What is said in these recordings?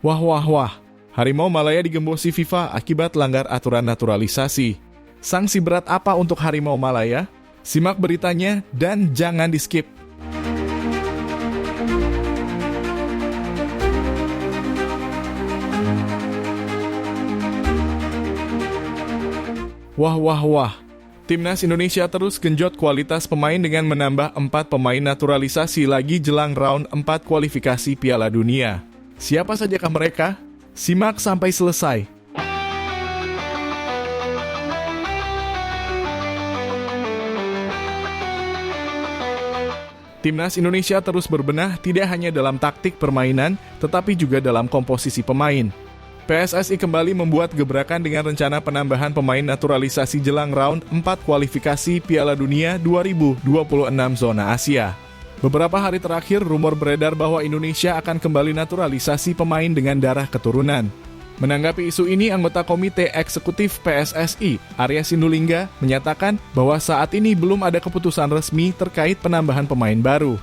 Wah wah wah, Harimau Malaya digembosi FIFA akibat langgar aturan naturalisasi. Sanksi berat apa untuk Harimau Malaya? Simak beritanya dan jangan di-skip. Wah wah wah, Timnas Indonesia terus genjot kualitas pemain dengan menambah 4 pemain naturalisasi lagi jelang round 4 kualifikasi Piala Dunia. Siapa sajakah mereka? Simak sampai selesai. Timnas Indonesia terus berbenah tidak hanya dalam taktik permainan, tetapi juga dalam komposisi pemain. PSSI kembali membuat gebrakan dengan rencana penambahan pemain naturalisasi jelang round 4 kualifikasi Piala Dunia 2026 zona Asia. Beberapa hari terakhir, rumor beredar bahwa Indonesia akan kembali naturalisasi pemain dengan darah keturunan. Menanggapi isu ini, anggota Komite Eksekutif PSSI, Arya Sinulinga, menyatakan bahwa saat ini belum ada keputusan resmi terkait penambahan pemain baru.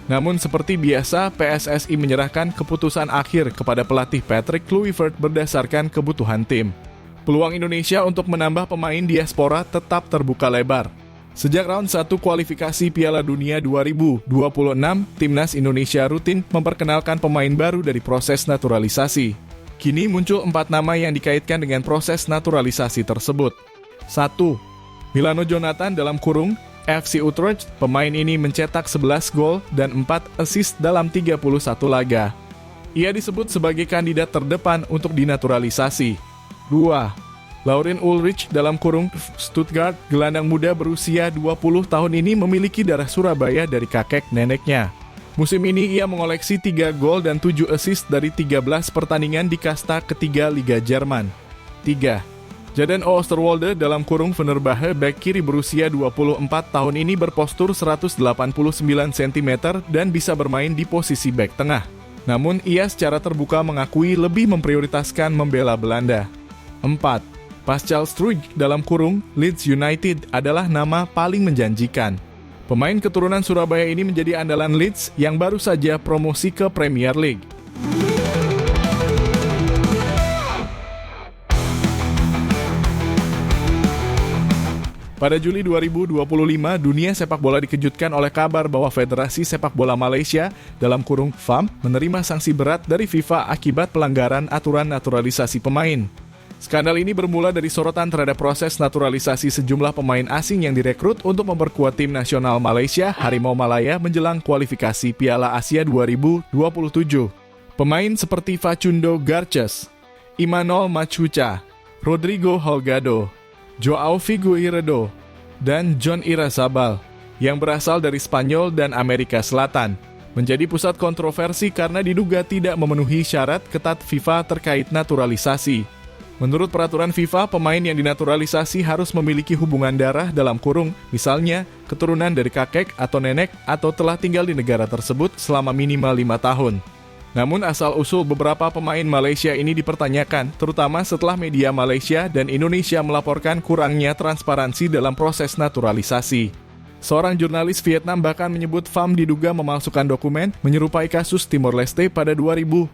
Namun seperti biasa, PSSI menyerahkan keputusan akhir kepada pelatih Patrick Kluivert berdasarkan kebutuhan tim. Peluang Indonesia untuk menambah pemain diaspora tetap terbuka lebar. Sejak round 1 kualifikasi Piala Dunia 2026, Timnas Indonesia rutin memperkenalkan pemain baru dari proses naturalisasi. Kini muncul 4 nama yang dikaitkan dengan proses naturalisasi tersebut. 1. Milano Jonathan (FC Utrecht). Pemain ini mencetak 11 gol dan 4 assist dalam 31 laga. Ia disebut sebagai kandidat terdepan untuk dinaturalisasi. 2. Laurin Ulrich (Stuttgart). Gelandang muda berusia 20 tahun ini memiliki darah Surabaya dari kakek neneknya. Musim ini ia mengoleksi 3 gol dan 7 assist dari 13 pertandingan di kasta ketiga Liga Jerman. 3. Jaden Oosterwolde (Fenerbahce). Bek kiri berusia 24 tahun ini berpostur 189 cm dan bisa bermain di posisi bek tengah. Namun ia secara terbuka mengakui lebih memprioritaskan membela Belanda. 4. Pascal Struijk (Leeds United) adalah nama paling menjanjikan. Pemain keturunan Surabaya ini menjadi andalan Leeds yang baru saja promosi ke Premier League. Pada Juli 2025, dunia sepak bola dikejutkan oleh kabar bahwa Federasi Sepak Bola Malaysia (FAM) menerima sanksi berat dari FIFA akibat pelanggaran aturan naturalisasi pemain. Skandal ini bermula dari sorotan terhadap proses naturalisasi sejumlah pemain asing yang direkrut untuk memperkuat tim nasional Malaysia, Harimau Malaya, menjelang kualifikasi Piala Asia 2027. Pemain seperti Facundo Garces, Imanol Machuca, Rodrigo Holgado, Joao Figueiredo, dan John Irazabal, yang berasal dari Spanyol dan Amerika Selatan, menjadi pusat kontroversi karena diduga tidak memenuhi syarat ketat FIFA terkait naturalisasi. Menurut peraturan FIFA, pemain yang dinaturalisasi harus memiliki hubungan darah misalnya keturunan dari kakek atau nenek atau telah tinggal di negara tersebut selama minimal 5 tahun. Namun asal-usul beberapa pemain Malaysia ini dipertanyakan, terutama setelah media Malaysia dan Indonesia melaporkan kurangnya transparansi dalam proses naturalisasi. Seorang jurnalis Vietnam bahkan menyebut FAM diduga memalsukan dokumen menyerupai kasus Timor Leste pada 2017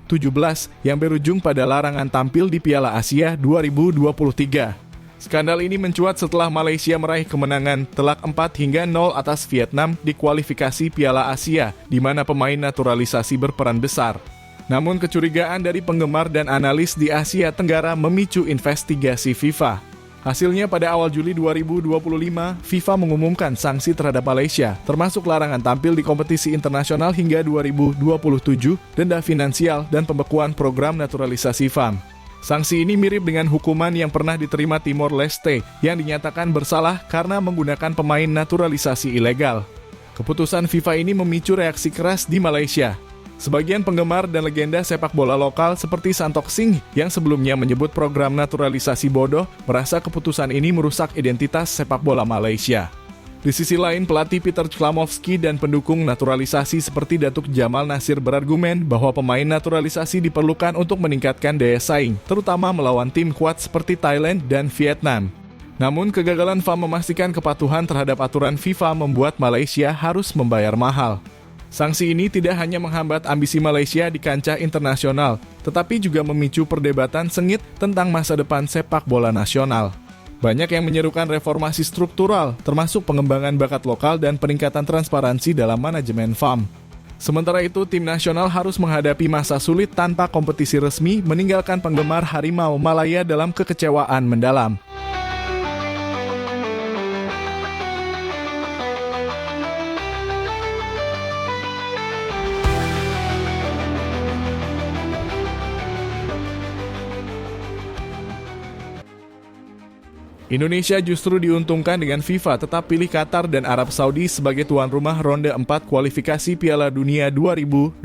yang berujung pada larangan tampil di Piala Asia 2023. Skandal ini mencuat setelah Malaysia meraih kemenangan telak 4-0 atas Vietnam di kualifikasi Piala Asia, di mana pemain naturalisasi berperan besar. Namun kecurigaan dari penggemar dan analis di Asia Tenggara memicu investigasi FIFA. Hasilnya pada awal Juli 2025, FIFA mengumumkan sanksi terhadap Malaysia, termasuk larangan tampil di kompetisi internasional hingga 2027, denda finansial, dan pembekuan program naturalisasi FAM. Sanksi ini mirip dengan hukuman yang pernah diterima Timor Leste, yang dinyatakan bersalah karena menggunakan pemain naturalisasi ilegal. Keputusan FIFA ini memicu reaksi keras di Malaysia. Sebagian penggemar dan legenda sepak bola lokal seperti Santok Singh yang sebelumnya menyebut program naturalisasi bodoh merasa keputusan ini merusak identitas sepak bola Malaysia. Di sisi lain, pelatih Peter Klamovski dan pendukung naturalisasi seperti Datuk Jamal Nasir berargumen bahwa pemain naturalisasi diperlukan untuk meningkatkan daya saing, terutama melawan tim kuat seperti Thailand dan Vietnam. Namun, kegagalan FAM memastikan kepatuhan terhadap aturan FIFA membuat Malaysia harus membayar mahal. Sanksi ini tidak hanya menghambat ambisi Malaysia di kancah internasional, tetapi juga memicu perdebatan sengit tentang masa depan sepak bola nasional. Banyak yang menyerukan reformasi struktural, termasuk pengembangan bakat lokal dan peningkatan transparansi dalam manajemen FAM. Sementara itu, tim nasional harus menghadapi masa sulit tanpa kompetisi resmi, meninggalkan penggemar Harimau Malaya dalam kekecewaan mendalam. Indonesia justru diuntungkan dengan FIFA tetap pilih Qatar dan Arab Saudi sebagai tuan rumah ronde 4 kualifikasi Piala Dunia 2026.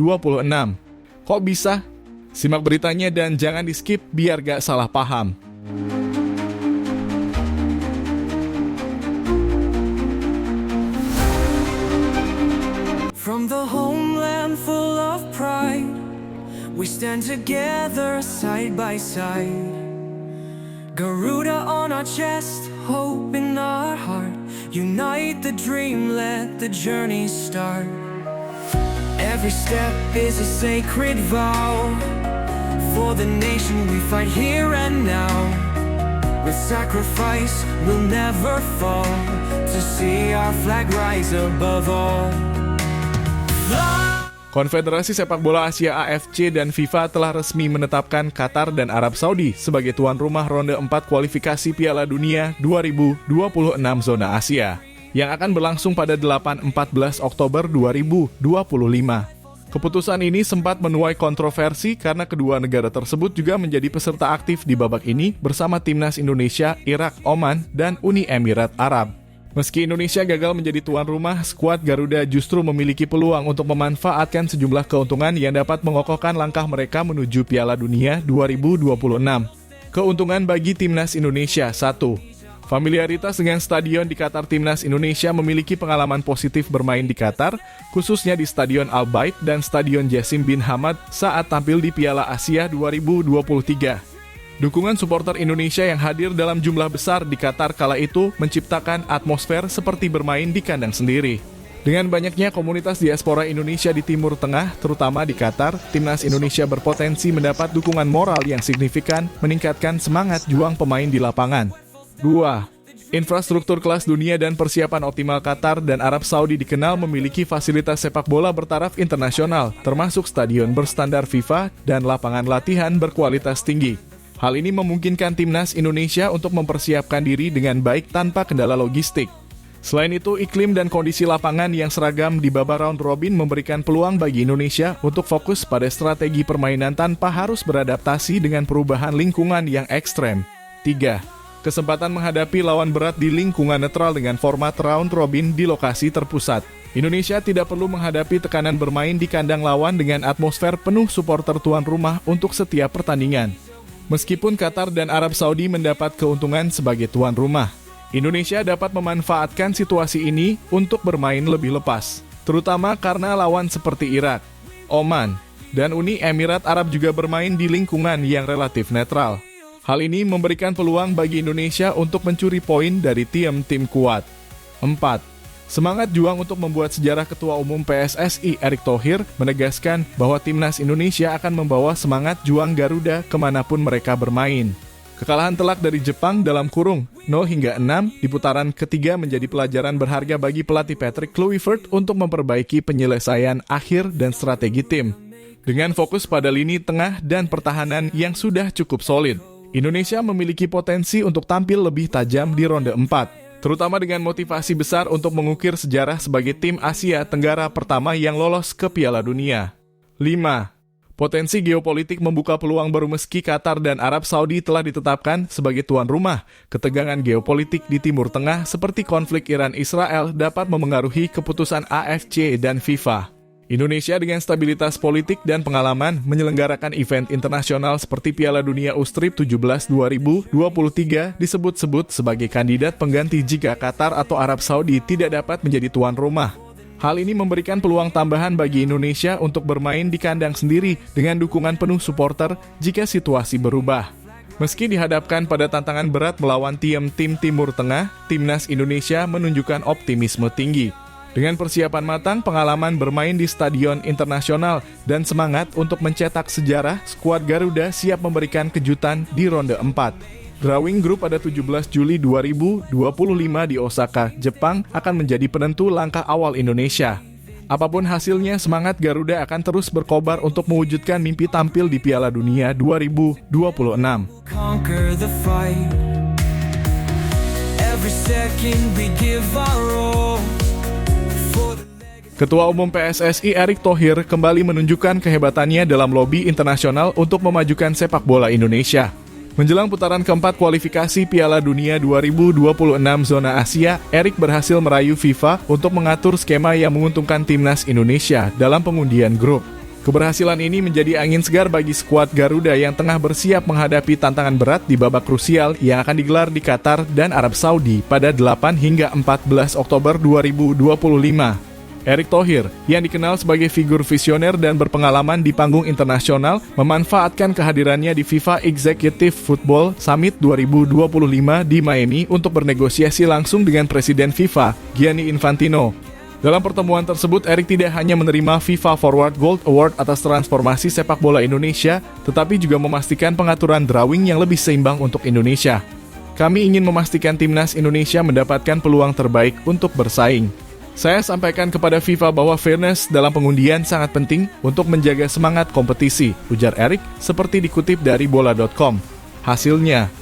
Kok bisa? Simak beritanya dan jangan di-skip biar gak salah paham. From the homeland full of pride, we stand together side by side. Garuda on our chest, hope in our heart. Unite the dream, let the journey start. Every step is a sacred vow. For the nation we fight here and now. With sacrifice we'll never fall. To see our flag rise above all. Konfederasi Sepak Bola Asia AFC dan FIFA telah resmi menetapkan Qatar dan Arab Saudi sebagai tuan rumah ronde 4 kualifikasi Piala Dunia 2026 zona Asia, yang akan berlangsung pada 8-14 Oktober 2025. Keputusan ini sempat menuai kontroversi karena kedua negara tersebut juga menjadi peserta aktif di babak ini bersama Timnas Indonesia, Irak, Oman, dan Uni Emirat Arab. Meski Indonesia gagal menjadi tuan rumah, skuad Garuda justru memiliki peluang untuk memanfaatkan sejumlah keuntungan yang dapat mengokohkan langkah mereka menuju Piala Dunia 2026. Keuntungan bagi Timnas Indonesia: 1. Familiaritas dengan stadion di Qatar. Timnas Indonesia memiliki pengalaman positif bermain di Qatar, khususnya di Stadion Al Bayt dan Stadion Jassim bin Hamad saat tampil di Piala Asia 2023. Dukungan supporter Indonesia yang hadir dalam jumlah besar di Qatar kala itu menciptakan atmosfer seperti bermain di kandang sendiri. Dengan banyaknya komunitas diaspora Indonesia di Timur Tengah, terutama di Qatar, Timnas Indonesia berpotensi mendapat dukungan moral yang signifikan, meningkatkan semangat juang pemain di lapangan. 2. Infrastruktur kelas dunia dan persiapan optimal. Qatar dan Arab Saudi dikenal memiliki fasilitas sepak bola bertaraf internasional, termasuk stadion berstandar FIFA dan lapangan latihan berkualitas tinggi. Hal ini memungkinkan Timnas Indonesia untuk mempersiapkan diri dengan baik tanpa kendala logistik. Selain itu, iklim dan kondisi lapangan yang seragam di babak round robin memberikan peluang bagi Indonesia untuk fokus pada strategi permainan tanpa harus beradaptasi dengan perubahan lingkungan yang ekstrem. 3. Kesempatan menghadapi lawan berat di lingkungan netral dengan format round robin di lokasi terpusat. Indonesia tidak perlu menghadapi tekanan bermain di kandang lawan dengan atmosfer penuh supporter tuan rumah untuk setiap pertandingan. Meskipun Qatar dan Arab Saudi mendapat keuntungan sebagai tuan rumah, Indonesia dapat memanfaatkan situasi ini untuk bermain lebih lepas, terutama karena lawan seperti Irak, Oman, dan Uni Emirat Arab juga bermain di lingkungan yang relatif netral. Hal ini memberikan peluang bagi Indonesia untuk mencuri poin dari tim-tim kuat. 4. Semangat juang untuk membuat sejarah. Ketua Umum PSSI Erick Thohir menegaskan bahwa Timnas Indonesia akan membawa semangat juang Garuda kemanapun mereka bermain. Kekalahan telak dari Jepang dalam kurung 0-6 di putaran ketiga menjadi pelajaran berharga bagi pelatih Patrick Kluivert untuk memperbaiki penyelesaian akhir dan strategi tim. Dengan fokus pada lini tengah dan pertahanan yang sudah cukup solid, Indonesia memiliki potensi untuk tampil lebih tajam di ronde 4. Terutama dengan motivasi besar untuk mengukir sejarah sebagai tim Asia Tenggara pertama yang lolos ke Piala Dunia. 5. Potensi geopolitik membuka peluang baru. Meski Qatar dan Arab Saudi telah ditetapkan sebagai tuan rumah, ketegangan geopolitik di Timur Tengah seperti konflik Iran-Israel dapat memengaruhi keputusan AFC dan FIFA. Indonesia dengan stabilitas politik dan pengalaman menyelenggarakan event internasional seperti Piala Dunia U-Strip 17 2023 disebut-sebut sebagai kandidat pengganti jika Qatar atau Arab Saudi tidak dapat menjadi tuan rumah. Hal ini memberikan peluang tambahan bagi Indonesia untuk bermain di kandang sendiri dengan dukungan penuh supporter jika situasi berubah. Meski dihadapkan pada tantangan berat melawan tim Timur Tengah, Timnas Indonesia menunjukkan optimisme tinggi. Dengan persiapan matang, pengalaman bermain di stadion internasional, dan semangat untuk mencetak sejarah, skuad Garuda siap memberikan kejutan di ronde 4. Drawing grup pada 17 Juli 2025 di Osaka, Jepang akan menjadi penentu langkah awal Indonesia. Apapun hasilnya, semangat Garuda akan terus berkobar untuk mewujudkan mimpi tampil di Piala Dunia 2026. Conquer the fight. Every second we give our all. Ketua Umum PSSI Erick Thohir kembali menunjukkan kehebatannya dalam lobi internasional untuk memajukan sepak bola Indonesia. Menjelang putaran keempat kualifikasi Piala Dunia 2026 zona Asia, Erick berhasil merayu FIFA untuk mengatur skema yang menguntungkan timnas Indonesia dalam pengundian grup. Keberhasilan ini menjadi angin segar bagi skuad Garuda yang tengah bersiap menghadapi tantangan berat di babak krusial yang akan digelar di Qatar dan Arab Saudi pada 8 hingga 14 Oktober 2025. Erick Thohir, yang dikenal sebagai figur visioner dan berpengalaman di panggung internasional, memanfaatkan kehadirannya di FIFA Executive Football Summit 2025 di Miami untuk bernegosiasi langsung dengan Presiden FIFA, Gianni Infantino. Dalam pertemuan tersebut, Erick tidak hanya menerima FIFA Forward Gold Award atas transformasi sepak bola Indonesia, tetapi juga memastikan pengaturan drawing yang lebih seimbang untuk Indonesia. Kami ingin memastikan timnas Indonesia mendapatkan peluang terbaik untuk bersaing. Saya sampaikan kepada FIFA bahwa fairness dalam pengundian sangat penting untuk menjaga semangat kompetisi, ujar Erick, seperti dikutip dari bola.com. Hasilnya,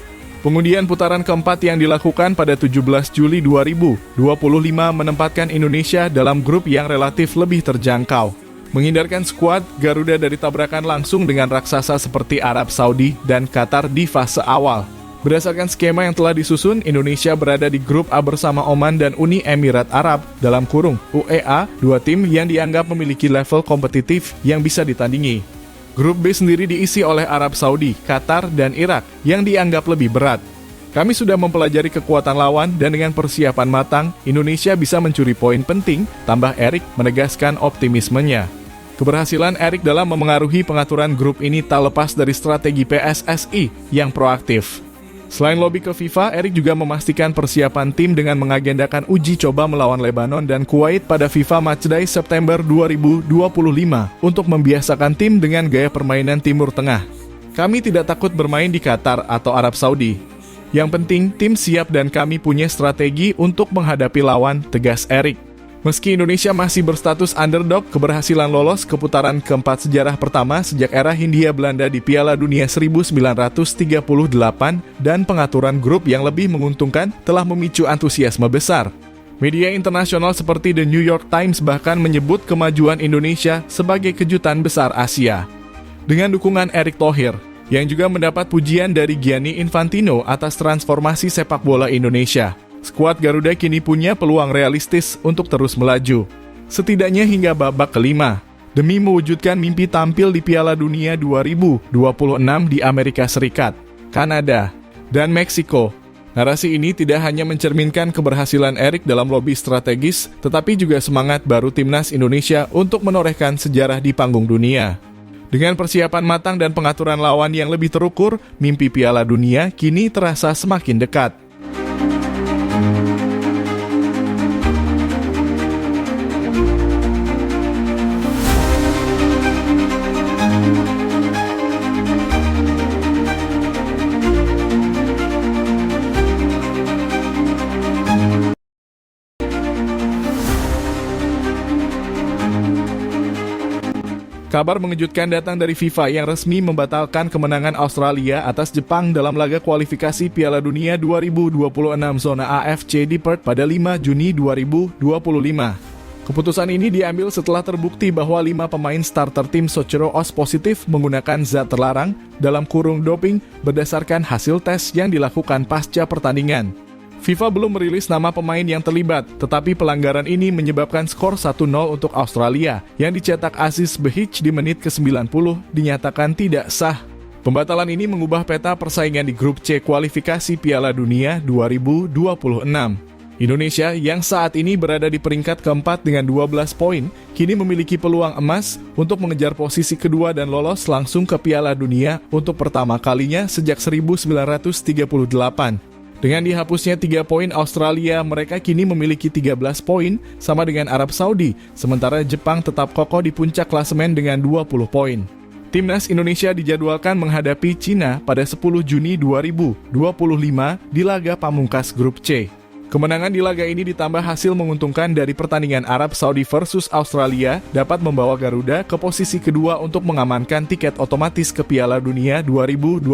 pengundian putaran keempat yang dilakukan pada 17 Juli 2025 menempatkan Indonesia dalam grup yang relatif lebih terjangkau, menghindarkan skuad Garuda dari tabrakan langsung dengan raksasa seperti Arab Saudi dan Qatar di fase awal. Berdasarkan skema yang telah disusun, Indonesia berada di grup A bersama Oman dan Uni Emirat Arab dalam kurung UEA, dua tim yang dianggap memiliki level kompetitif yang bisa ditandingi. Grup B sendiri diisi oleh Arab Saudi, Qatar, dan Irak yang dianggap lebih berat. Kami sudah mempelajari kekuatan lawan dan dengan persiapan matang, Indonesia bisa mencuri poin penting, tambah Erick menegaskan optimismenya. Keberhasilan Erick dalam memengaruhi pengaturan grup ini tak lepas dari strategi PSSI yang proaktif. Selain lobi ke FIFA, Erick juga memastikan persiapan tim dengan mengagendakan uji coba melawan Lebanon dan Kuwait pada FIFA Matchday September 2025 untuk membiasakan tim dengan gaya permainan Timur Tengah. Kami tidak takut bermain di Qatar atau Arab Saudi. Yang penting, tim siap dan kami punya strategi untuk menghadapi lawan, tegas Erick. Meski Indonesia masih berstatus underdog, keberhasilan lolos ke putaran keempat sejarah pertama sejak era Hindia Belanda di Piala Dunia 1938 dan pengaturan grup yang lebih menguntungkan telah memicu antusiasme besar. Media internasional seperti The New York Times bahkan menyebut kemajuan Indonesia sebagai kejutan besar Asia. Dengan dukungan Erick Thohir, yang juga mendapat pujian dari Gianni Infantino atas transformasi sepak bola Indonesia, skuad Garuda kini punya peluang realistis untuk terus melaju, setidaknya hingga babak kelima, demi mewujudkan mimpi tampil di Piala Dunia 2026 di Amerika Serikat, Kanada, dan Meksiko. Narasi ini tidak hanya mencerminkan keberhasilan Erick dalam lobi strategis, tetapi juga semangat baru timnas Indonesia untuk menorehkan sejarah di panggung dunia. Dengan persiapan matang dan pengaturan lawan yang lebih terukur, mimpi Piala Dunia kini terasa semakin dekat. Kabar mengejutkan datang dari FIFA yang resmi membatalkan kemenangan Australia atas Jepang dalam laga kualifikasi Piala Dunia 2026 zona AFC di Perth pada 5 Juni 2025. Keputusan ini diambil setelah terbukti bahwa 5 pemain starter tim Sochero Oz positif menggunakan zat terlarang dalam kurung doping berdasarkan hasil tes yang dilakukan pasca pertandingan. FIFA belum merilis nama pemain yang terlibat, tetapi pelanggaran ini menyebabkan skor 1-0 untuk Australia yang dicetak Aziz Behich di menit ke-90 dinyatakan tidak sah. Pembatalan ini mengubah peta persaingan di grup C kualifikasi Piala Dunia 2026. Indonesia yang saat ini berada di peringkat keempat dengan 12 poin, kini memiliki peluang emas untuk mengejar posisi kedua dan lolos langsung ke Piala Dunia untuk pertama kalinya sejak 1938. Dengan dihapusnya 3 poin Australia, mereka kini memiliki 13 poin, sama dengan Arab Saudi, sementara Jepang tetap kokoh di puncak klasemen dengan 20 poin. Timnas Indonesia dijadwalkan menghadapi Cina pada 10 Juni 2025 di laga pamungkas grup C. Kemenangan di laga ini ditambah hasil menguntungkan dari pertandingan Arab Saudi versus Australia dapat membawa Garuda ke posisi kedua untuk mengamankan tiket otomatis ke Piala Dunia 2026.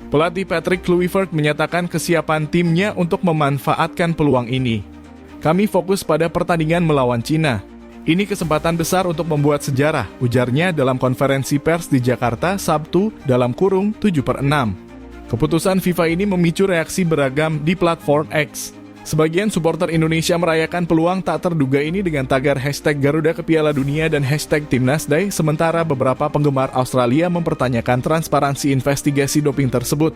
Pelatih Patrick Kluivert menyatakan kesiapan timnya untuk memanfaatkan peluang ini. Kami fokus pada pertandingan melawan Cina. Ini kesempatan besar untuk membuat sejarah, ujarnya dalam konferensi pers di Jakarta Sabtu (7/6). Keputusan FIFA ini memicu reaksi beragam di platform X. Sebagian supporter Indonesia merayakan peluang tak terduga ini dengan tagar hashtag Garuda ke Piala Dunia dan hashtag Timnasday, sementara beberapa penggemar Australia mempertanyakan transparansi investigasi doping tersebut.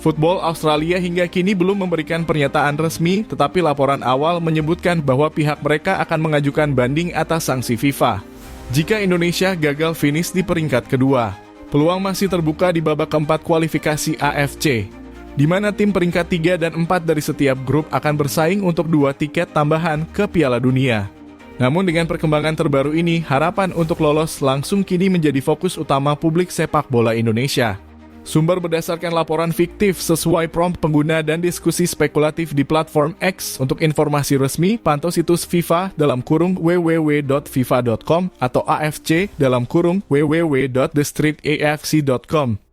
Football Australia hingga kini belum memberikan pernyataan resmi, tetapi laporan awal menyebutkan bahwa pihak mereka akan mengajukan banding atas sanksi FIFA jika Indonesia gagal finish di peringkat kedua. Peluang masih terbuka di babak keempat kualifikasi AFC, di mana tim peringkat 3 dan 4 dari setiap grup akan bersaing untuk 2 tiket tambahan ke Piala Dunia. Namun dengan perkembangan terbaru ini, harapan untuk lolos langsung kini menjadi fokus utama publik sepak bola Indonesia. Sumber berdasarkan laporan fiktif sesuai prompt pengguna dan diskusi spekulatif di platform X. Untuk informasi resmi, pantau situs FIFA /www.fifa.com atau AFC /www.thestreetafc.com.